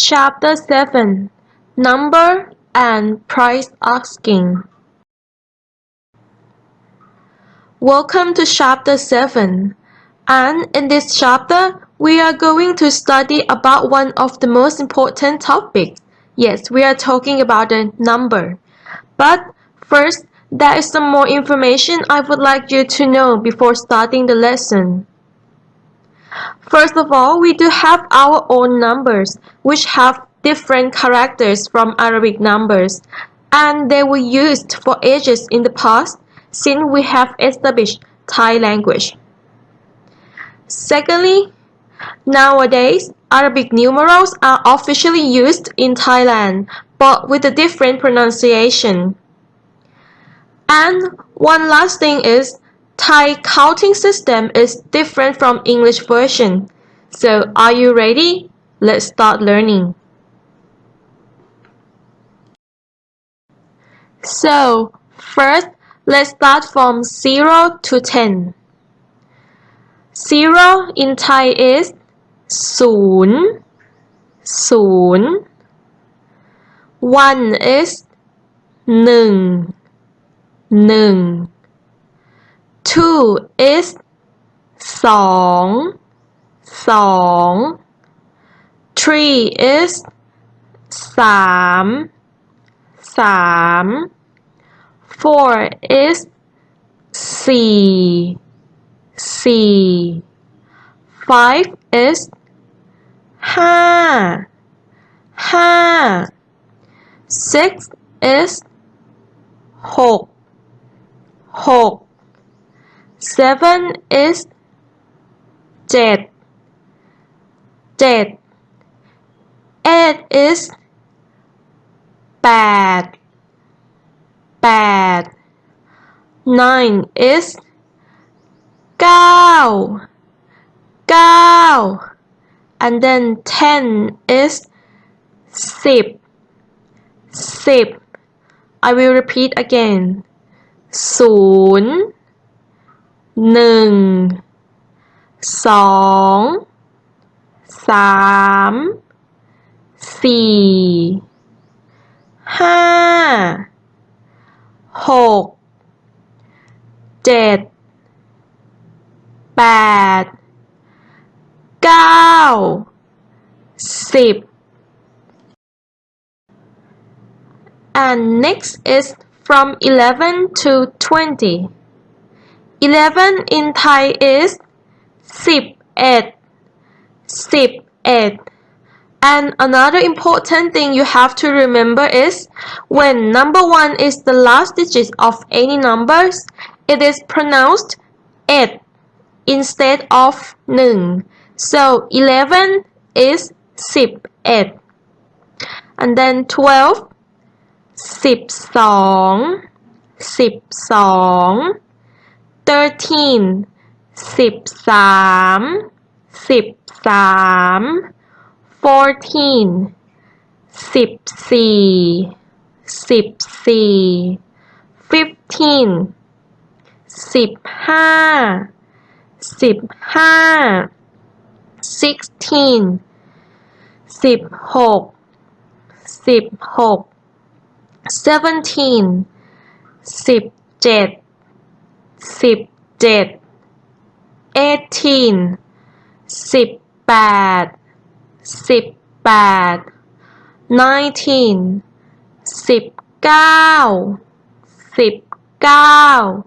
Chapter 7 Number and Price Asking. Welcome to Chapter 7, and in this chapter we are going to study about one of the most important topics. Yes, we are talking about the number. But first, there is some more information I would like you to know before starting the lesson. First of all, we do have our own numbers, which have different characters from Arabic numbers, and they were used for ages in the past since we have established Thai language. Secondly, nowadays, Arabic numerals are officially used in Thailand, but with a different pronunciation. And one last thing is, Thai counting system is different from English version. So are you ready? Let's start learning. So first, let's start from 0 to 10. 0 in Thai is 0, 0. 1 is 1, 1. 2 is 2, 2. 3 is 3, 3. 4 is 4, 4. 5 is 5, 5. 6 is 6, 6. 7 is 7, 7. 8 is 8, 8. 9 is 9, 9. And then 10 is 10, 10. I will repeat again. 0, 1 2 3 4 5 6 7 8 9 10. And next is from 11 to 20. 11 in Thai is 11, 11. And another important thing you have to remember is when number 1 is the last digit of any numbers, it is pronounced 8 instead of 1. So 11 is 11. And then 12, 12, 12. 13, 13, 13. 14, 14, 14. 15, 15, 15. 16, 16, 16. 17, 17, 17. 18, 18, 18. 19, 19, 19.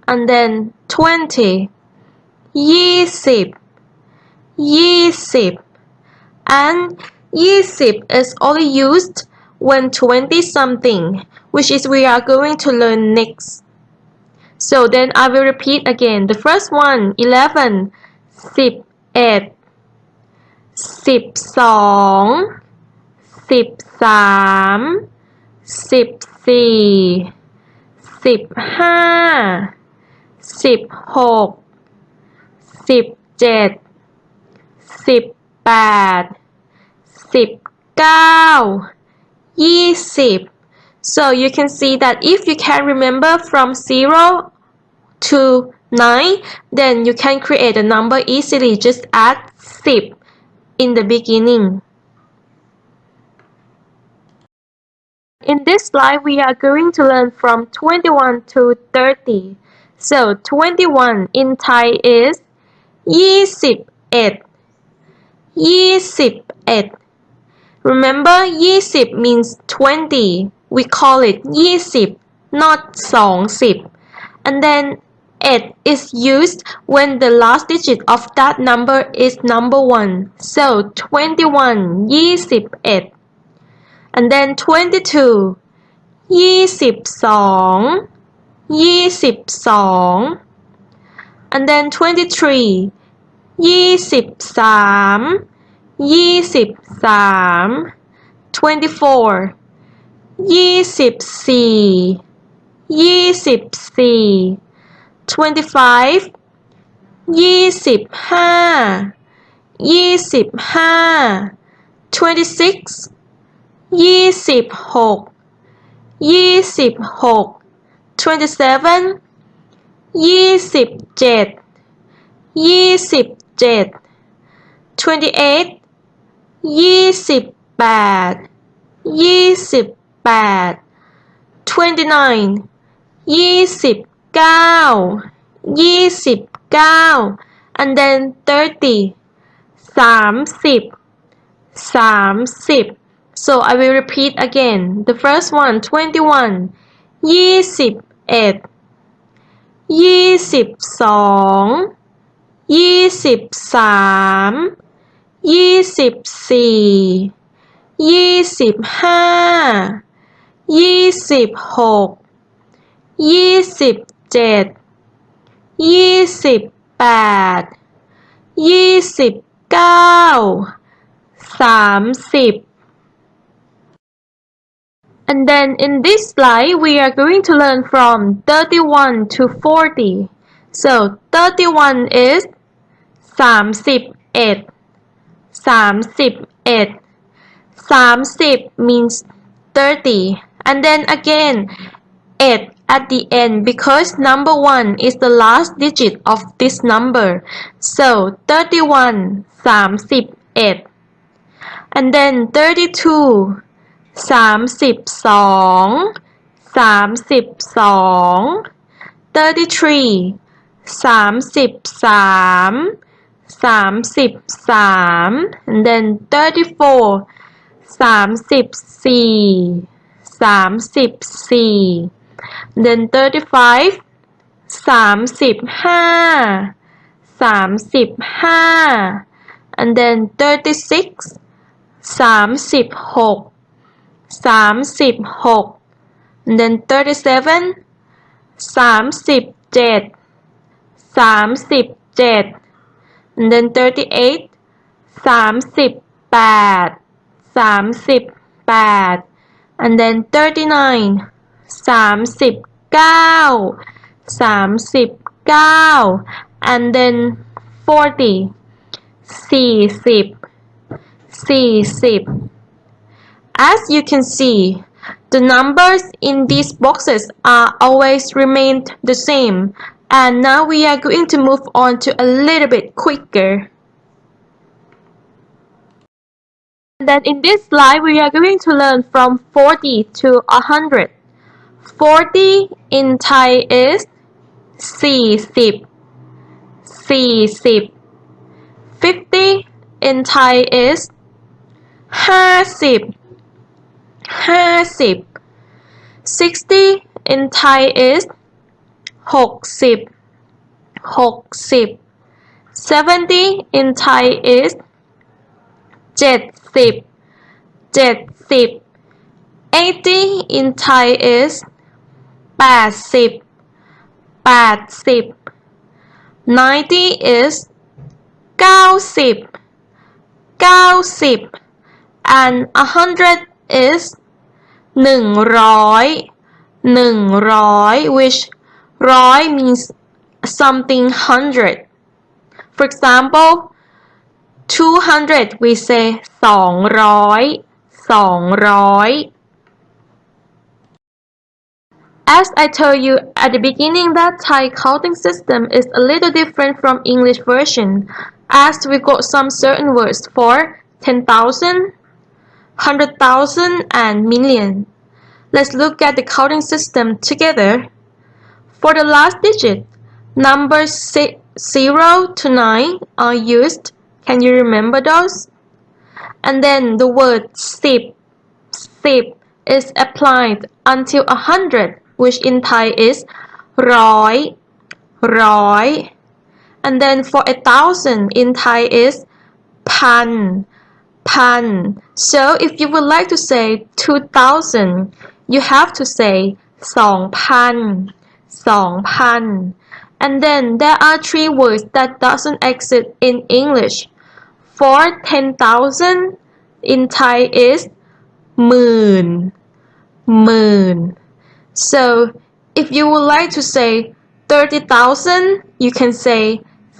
And then 20, 20, 20. And 20 is only used when 20 something, which is we are going to learn next. So then I will repeat again. The first one, 11, 11, 12, 13, 14, 15, 16, 17, 18, 19, 20. So you can see that if you can remember from 0 to 9, then you can create a number easily. Just add 10 in the beginning. In this slide, we are going to learn from 21 to 30. So 21 in Thai is 21 21 Remember 20 means 20. We call it 20 not 20 and then 8 is used when the last digit of that number is number 1. So 21 21 and then 22 22 22 and then 23 23 23 24 24 24 25 25 25 26 26 26 27 27 27 28 28 28 29 29 29 and then 30 30 30 So I will repeat again. The first one 21 21 22 23 24 25 26 27 28 29 30 And then in this slide, we are going to learn from 31 to 40. So 31 is 31 31 30 means 30 and then again 8 at the end because number 1 is the last digit of this number. So 31 31 and then 32 32 32 33 33 33 and then 34 34 34 then 35 35 35 and then 36 36 36 and then 37 37 37 and then 38 38 38 and then 39 39 39 and then 40 40 40 As you can see, the numbers in these boxes are always remained the same. And now we are going to move on to a little bit quicker. And then in this slide, we are going to learn from 40 to 100. 40 in Thai is 40 40 50 in Thai is 50 50 60 in Thai is 60 60 70 in Thai is 70 70 80 in Thai is 80 80 90 is 90 90 and 100 is 100 100 which 100 means something 100. For example, 200 we say 200 200. As I told you at the beginning that Thai counting system is a little different from English version, as we got some certain words for 10,000, 100,000 and million. Let's look at the counting system together. For the last digit, numbers 0 to 9 are used. Can you remember those? And then the word sip is applied until 100, which in Thai isร้อย. And then for 1,000 in Thai isพัน. So if you would like to say 2,000, you have to say 2,000. And then there are three words that doesn't exist in English. For 10,000 in Thai is หมื่น. So if you would like to say 30,000, you can say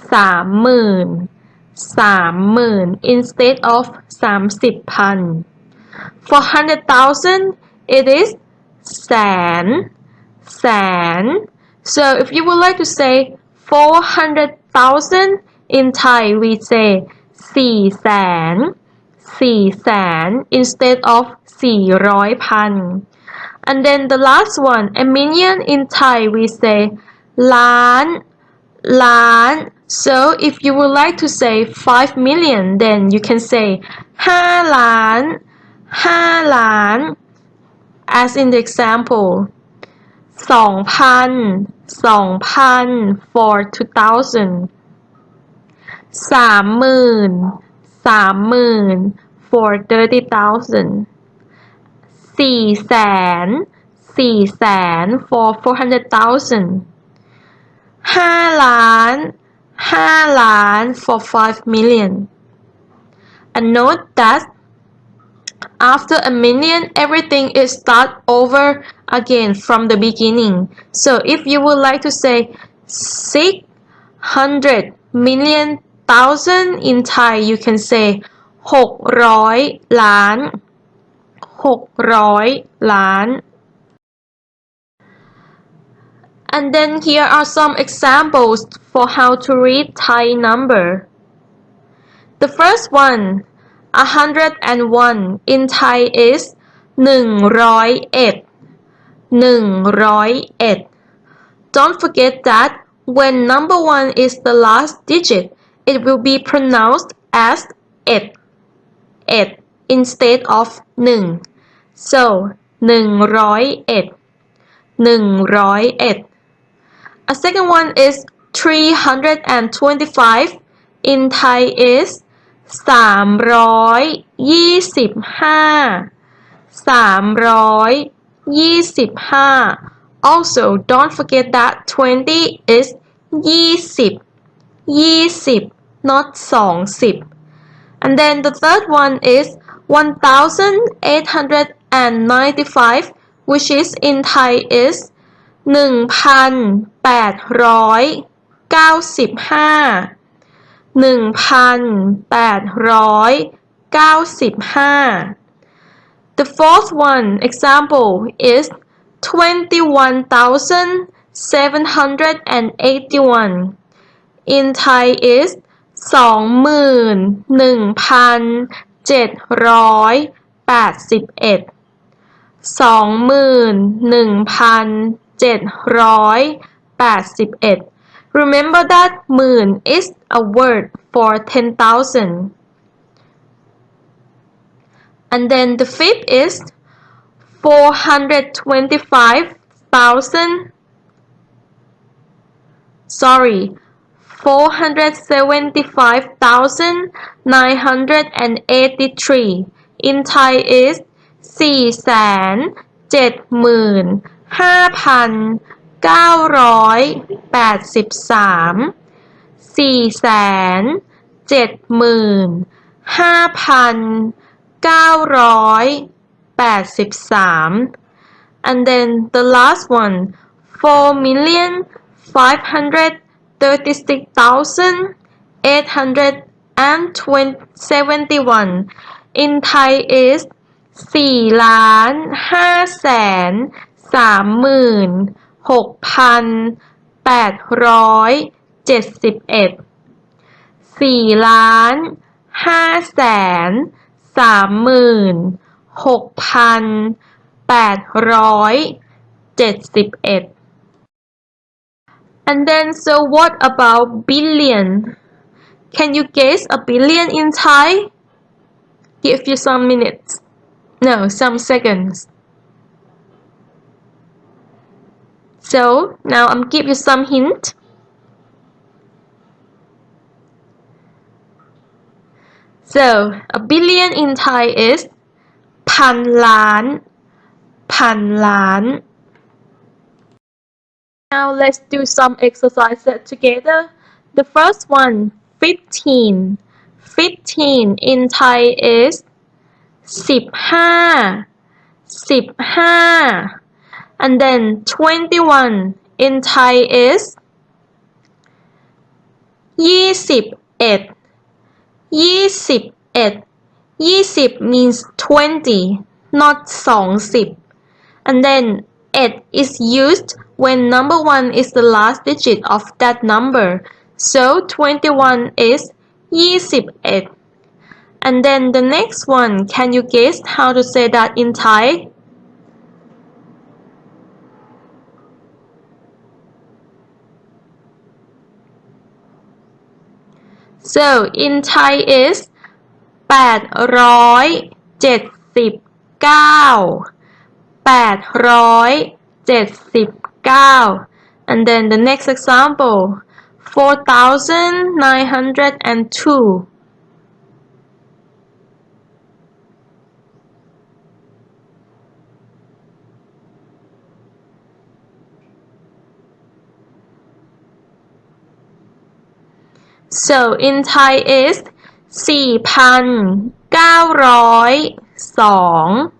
30,000 instead of 30,000. For 100,000, it is แสน. So if you would like to say 400,000, in Thai we say 400,000 instead of 400,000. And then the last one, a million in Thai we say ล้าน. So if you would like to say 5 million, then you can say 5 ล้าน. As in the example, 2,000 for 2,000. 30,000 for 30,000. 400,000 for 400,000. 5 ล้าน for 5 million. And note that after a million, everything is start over again from the beginning. So if you would like to say 600 million thousand in Thai, you can say 600 ล้าน. And then here are some examples for how to read Thai number. The first one, 101 in Thai is 101. Don't forget that when number 1 is the last digit, it will be pronounced as 1 instead of 1. So 101. A second one is 325 in Thai is 325. Also, don't forget that 20 is 20, not 20. And then the third one is 1,895, which is in Thai is 1,895. 1,895. The fourth one example is 21,781. In Thai is 21,781. 21,781. Remember that หมื่น is a word for 10,000. And then the fifth is 475,000. 475,983. In Thai is 475,983. 475,983. And then the last one, 4,536,871. In Thai is 4,536,871. 4,536,871. 871 and then so what about billion? Can you guess a billion in Thai? Give you some minutes. No, some seconds. So now I'm give you some hint. So a billion in Thai is 1,000,000,000. Now let's do some exercises together. The first one, 15. 15 in Thai is 15. 15. And then 21 in Thai is 21. 21. 20 means 20, not 20. And then 8 is used when number 1 is the last digit of that number. So 21 is 21. And then the next one, can you guess how to say that in Thai? So in Thai is 879 879 and then the next example 4902 So in Thai is 4,902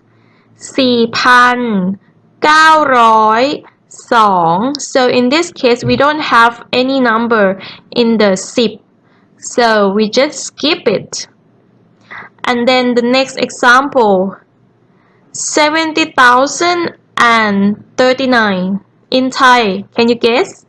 4,902 So in this case we don't have any number in the 10 so we just skip it. And then the next example 70,039 in Thai, can you guess?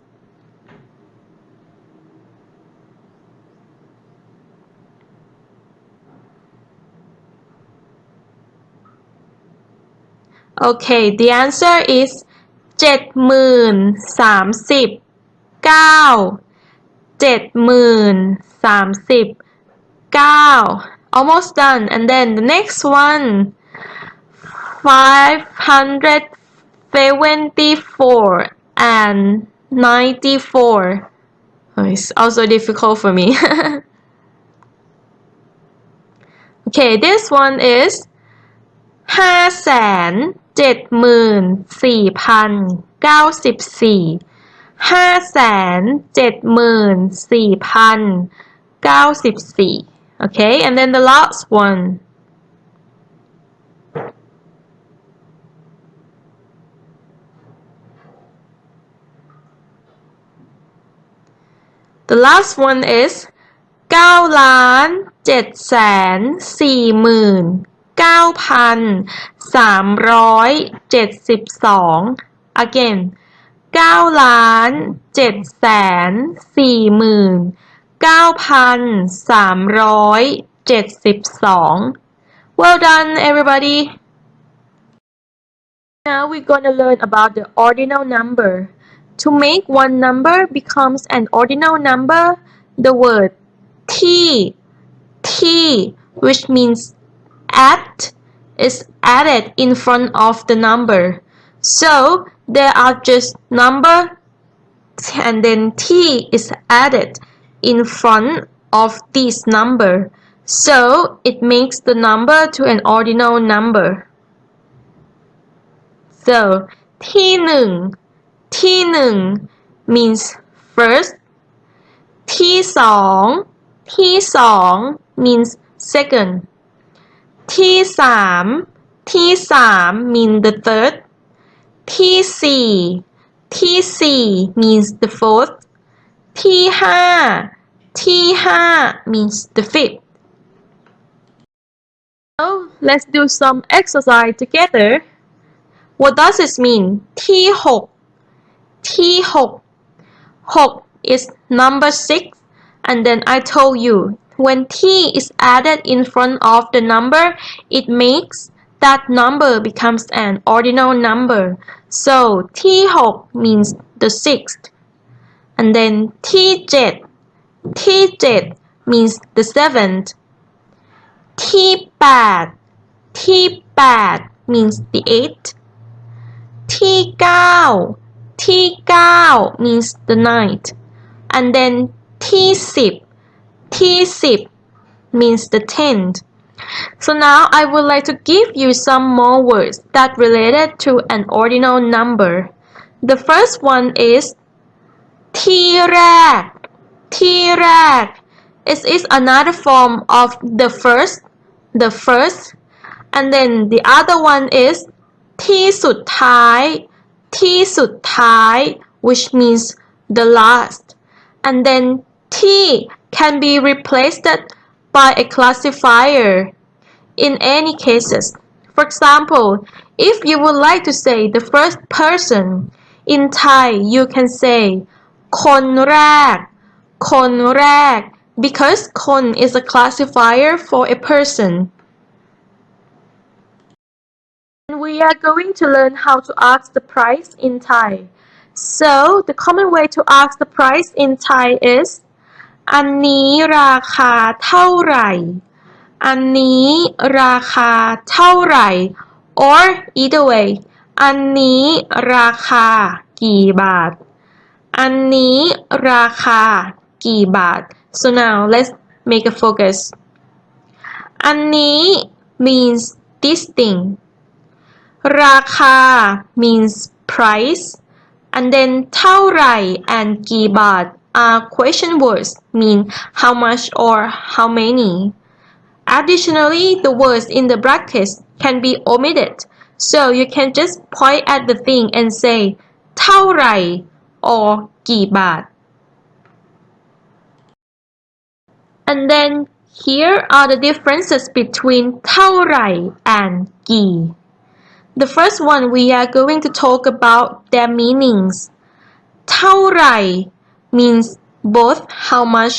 Okay, the answer is 70,039 70,039 Almost done. And then the next one 574 and 94 It's also difficult for me. Okay, this one is 574,094 574,094 Okay, and then the last one The last one is 9,749,372 Again 9,749,372 Well done, everybody! Now we're gonna learn about the ordinal number. To make one number becomes an ordinal number, the word t, which means at, is added in front of the number. So there are just number and then t is added in front of this number. So it makes the number to an ordinal number. So ที่หนึ่ง means first ที่สอง means second ที่สาม means the third ที่สี่ means the fourth ที่ห้า means the fifth. Now let's do some exercise together. What does this mean? ที่หก is number 6 and then I told you when t is added in front of the number it makes that number becomes an ordinal number. So ที่6 means the sixth, and then ที่7 means the seventh. ที่8 means the eighth. ที่9 means the ninth, and then ที่10 means the tenth. So now I would like to give you some more words that related to an ordinal number. The first one is ที่แรก. It is another form of the first, and then the other one is ที่สุดท้าย which means the last, and then ที่ can be replaced by a classifier in any cases. For example, if you would like to say the first person, in Thai you can say คนแรก because คน is a classifier for a person. We are going to learn how to ask the price in Thai. So the common way to ask the price in Thai is อันนี้ราคาเท่าไหร่ อันนี้ราคาเท่าไหร่ or either way อันนี้ราคากี่บาท อันนี้ราคากี่บาท So now let's make a focus. อันนี้ means this thing. ราคา means price, and then เท่าไหร่ and กี่บาท are question words, mean how much or how many. Additionally, the words in the brackets can be omitted, so you can just point at the thing and say เท่าไหร่ or กี่บาท. And then here are the differences between เท่าไหร่ and กี่. The first one we are going to talk about their meanings. เท่าไหร่ means both how much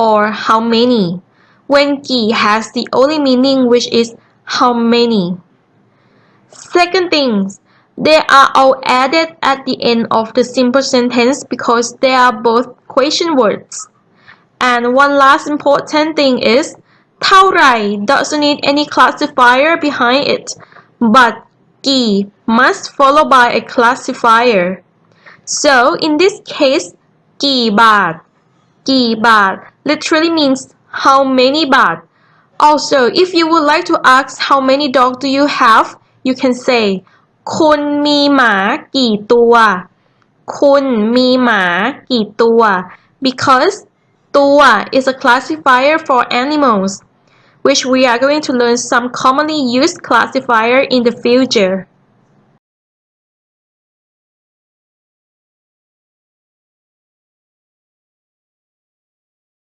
or how many, when กี่ has the only meaning which is how many. Second things, they are all added at the end of the simple sentence because they are both question words. And one last important thing is เท่าไหร่ doesn't need any classifier behind it, but กี่ must follow by a classifier. So in this case กี่บาท literally means how many baht. Also, if you would like to ask how many dogs do you have, you can say คุณมีหมากี่ตัว คุณมีหมากี่ตัว because ตัว is a classifier for animals, which we are going to learn some commonly used classifier in the future.